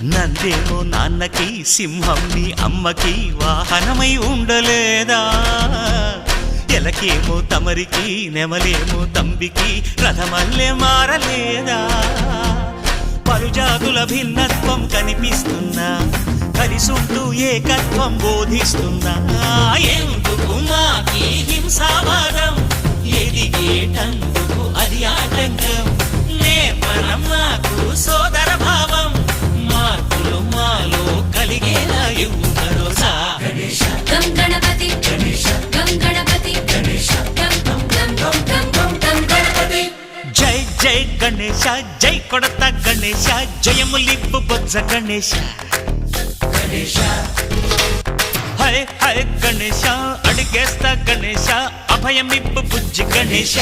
నందేమో నాన్నకి సింహం నీ అమ్మకి వాహనమై ఉండలేదా ఎలకేమో తమరికి నెమలేమో తంబికి రథమల్లే మారలేదా పలుజాతుల భిన్నత్వం కనిపిస్తున్నా కలిసుంటూ ఏకత్వం బోధిస్తున్నా ఎందుకు మాకి హింసావాదం ఎదిగేటందుకు అది ఆటంకం నేపరం నాకు సోదర భావం మార్పులు మాలో కలిగేలా ఇవ్వు భరోసా గం గణపతి గం గణపతి గం గం గం గం గం గం గణపతి జై జై గణేశ జై కొడత గణేశ జయములిప్పు బొజ్జ గణేశ హై హై గణేశ అడిగేస్తా గణేశ అభయమిప్పు బుజ్జి గణేశ